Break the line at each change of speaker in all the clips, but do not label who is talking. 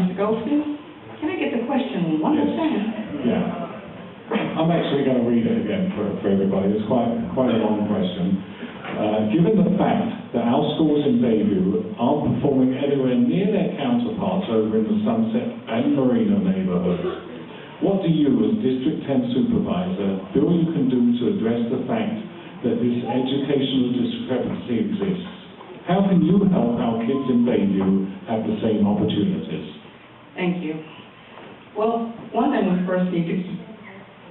Mr. Goldstein, can I get the question one more time?
Yeah. I'm actually going to read it again for everybody. It's quite a long question. Given the fact that our schools in Bayview aren't performing anywhere near their counterparts over in the Sunset and Marina neighborhoods, what do you, as District 10 Supervisor, feel you can do to address the fact that this educational discrepancy exists? How can you help our kids in Bayview have the same opportunities?
Thank you. Well, one thing we first need to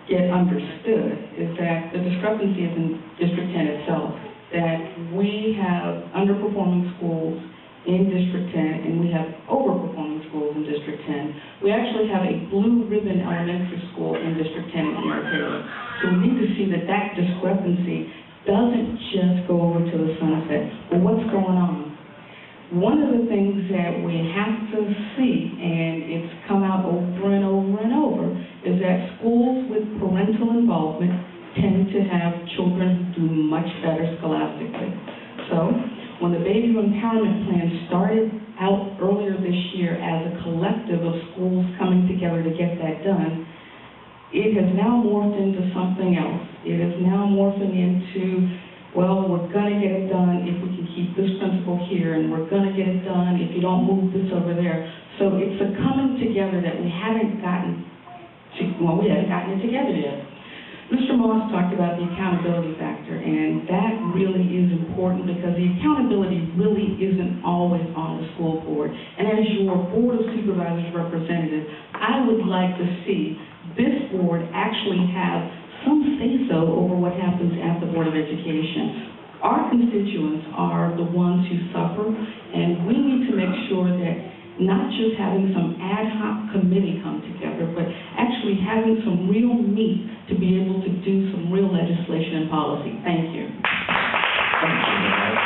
get understood is that the discrepancy is in District 10 itself, that we have underperforming schools in District 10 and we have overperforming schools in District 10. We actually have a blue ribbon elementary school in District 10 in Potrero. So we need to see that that discrepancy doesn't just go over to the sunset. Well, what's going on? One of the things that we have to see, and it's come out over and over and over, is that schools with parental involvement tend to have children who do much better scholastically. So, when the Bayview Empowerment Plan started out earlier this year as a collective of schools coming together to get that done, it has now morphed into something else. It is now morphing into, well, we're going to get it done if we can keep this principal here, and we're going to get it done if you don't move this over there. So it's a coming together that we haven't gotten it together yet. Mr. Moss talked about the accountability factor, and that really is important because the accountability really isn't always on the school board. And as your Board of Supervisors representative, I would like to see this board actually have some say-so over what happens at the Board of Education. Our constituents are the ones who suffer, and we need to make sure that not just having some ad hoc committee come together, but actually having some real meat to be able to do some real legislation and policy. Thank you.
Thank you, Eric.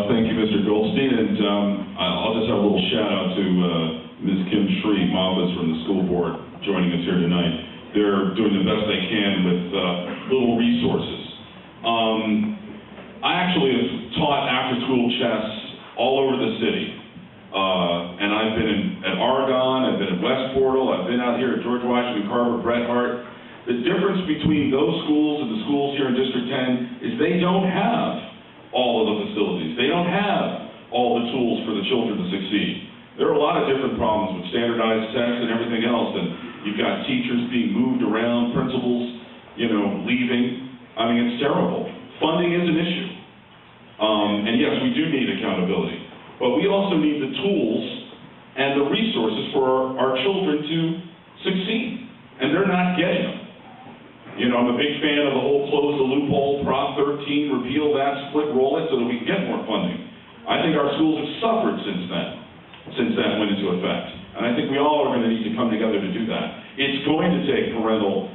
Thank you, Mr. Goldstein, and I'll just have a little shout out to Ms. Kim Shree-Moffas from the school board joining us here tonight. They're doing the best they can with little resources. I actually have taught after-school chess all over the city, and I've been at Oregon, I've been at West Portal, I've been out here at George Washington Carver, Bret Harte. The difference between those schools and the schools here in District 10 is they don't have all of the facilities. They don't have all the tools for the children to succeed. There are a lot of different problems with standardized tests and everything else, and you've got teachers being moved around, principals, leaving. I mean, it's terrible. Funding is an issue. And yes, we do need accountability. But we also need the tools and the resources for our children to succeed. And they're not getting them. I'm a big fan of the whole close the loophole, Prop 13, repeal that, split roll it so that we can get more funding. I think our schools have suffered since that went into effect. And I think we all are going to need to come together to do that. It's going to take parental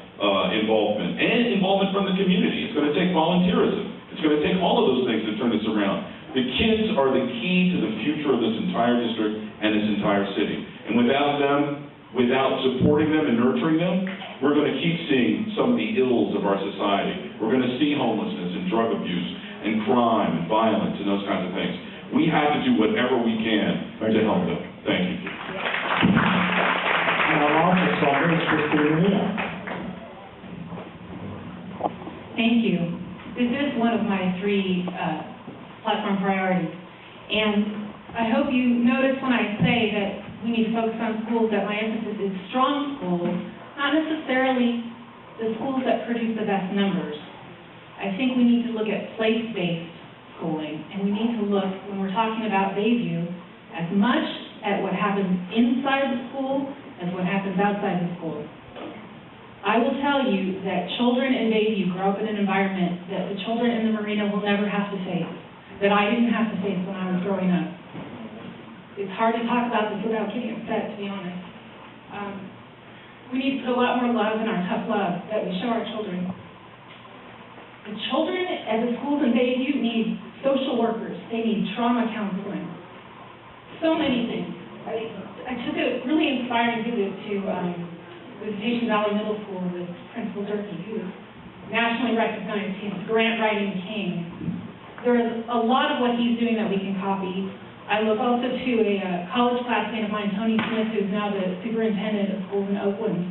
involvement and involvement from the community. It's going to take volunteerism. It's going to take all of those things to turn this around. The kids are the key to the future of this entire district and this entire city. And without them, without supporting them and nurturing them, we're going to keep seeing some of the ills of our society. We're going to see homelessness and drug abuse and crime and violence and those kinds of things. We have to do whatever we can to help them. Thank you.
Thank you. This is one of my 3 platform priorities. And I hope you notice when I say that we need to focus on schools that my emphasis is strong schools, not necessarily the schools that produce the best numbers. I think we need to look at place-based schooling, and we need to look, when we're talking about Bayview, as much at what happens inside the school as what happens outside the school. I will tell you that children in Bayview grow up in an environment that the children in the marina will never have to face, that I didn't have to face when I was growing up. It's hard to talk about this without getting upset, to be honest. We need to put a lot more love in our tough love that we show our children. The children at the schools in Bayview need social workers. They need trauma counseling. So many things. I took a really inspiring visit to Visitation Valley Middle School with Principal Durkee, who is nationally recognized. He's a grant writing king. there's a lot of what he's doing that we can copy. I look also to a college classmate of mine, Tony Smith, who's now the superintendent of schools in Oakland.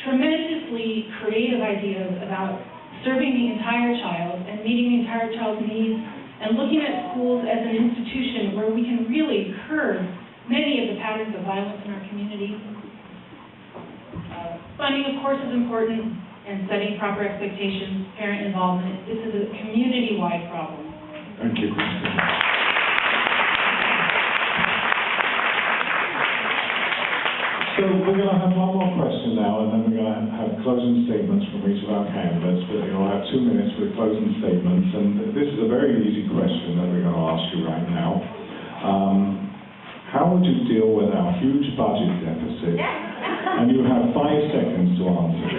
Tremendously creative ideas about serving the entire child and meeting the entire child's needs and looking at schools as an institution where we can really curb many of the patterns of violence in our community. Funding, of course, is important, and setting proper expectations, parent involvement. This is a community-wide problem.
Thank you, Christine. So we're going to have one more question now, and then we're going to have closing statements from each of our candidates, but you'll have 2 minutes for closing statements, and this is a very easy question that we're going to ask you right now. How would you deal with our huge budget deficit? And you have 5 seconds to answer.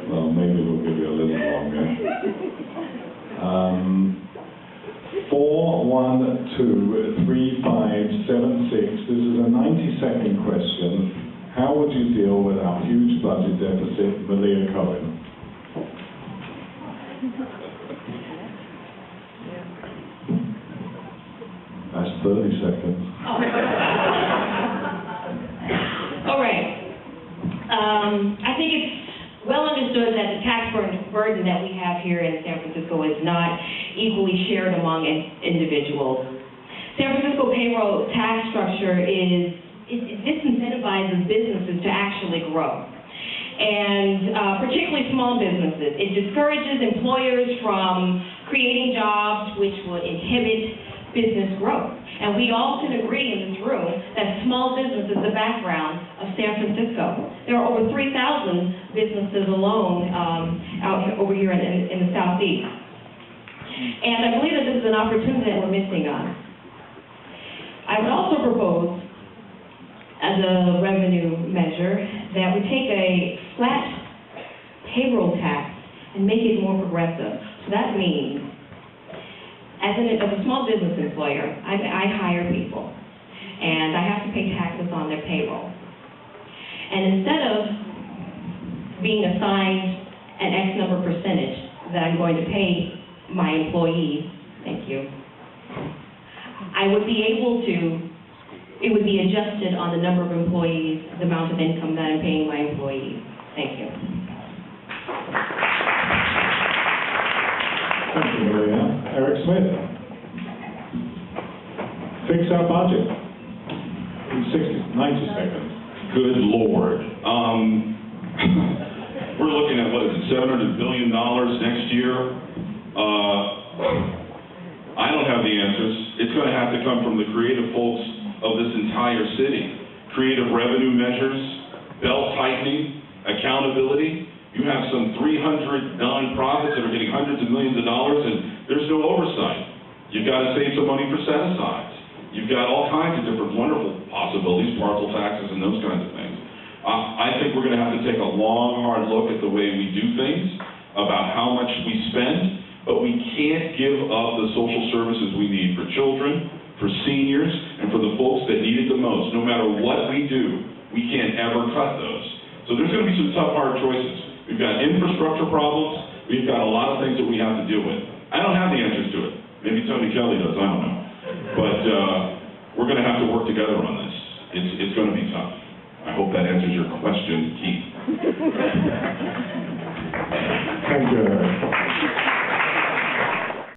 Well, maybe we'll give you a little longer. 4, 1, 2, 3, 5, 7, 6. This is a 90-second question. How would you deal with our huge budget deficit, Malia Cohen? That's 30 seconds.
All right. I think it's well understood that the tax burden that we have here in San Francisco is not equally shared among individuals. San Francisco payroll tax structure it disincentivizes businesses to actually grow, and particularly small businesses. It discourages employers from creating jobs, which would inhibit business growth. And we all can agree in this room that small business is the background of San Francisco. There are over 3,000 businesses alone over here in the Southeast. And I believe that this is an opportunity that we're missing on. I would also propose, as a revenue measure, that we take a flat payroll tax and make it more progressive. So that means, as a small business employer, I hire people, and I have to pay taxes on their payroll. And instead of being assigned an X number percentage that I'm going to pay my employees, thank you, it would be adjusted on the number of employees, the amount of income that I'm paying my employees. Thank you.
Thank you, Maria. Eric Smith. Fix our budget in 90 seconds.
Good Lord. We're looking at, what is it, $700 billion next year? I don't have the answers. It's going to have to come from the creative folks of this entire city. Creative revenue measures, belt tightening, accountability. You have some 300 nonprofits that are getting hundreds of millions of dollars, and there's no oversight. You've got to save some money for set-asides. You've got all kinds of different wonderful possibilities, parcel taxes and those kinds of things. I think we're going to have to take a long, hard look at the way we do things, about how much we spend, but we can't give up the social services we need for children, for seniors, and for the folks that need it the most. No matter what we do, we can't ever cut those. So there's going to be some tough, hard choices. We've got infrastructure problems. We've got a lot of things that we have to deal with. I don't have the answers to it. Maybe Tony Kelly does, I don't know. But we're going to have to work together on this. It's going to be tough. I hope that answers your question, Keith.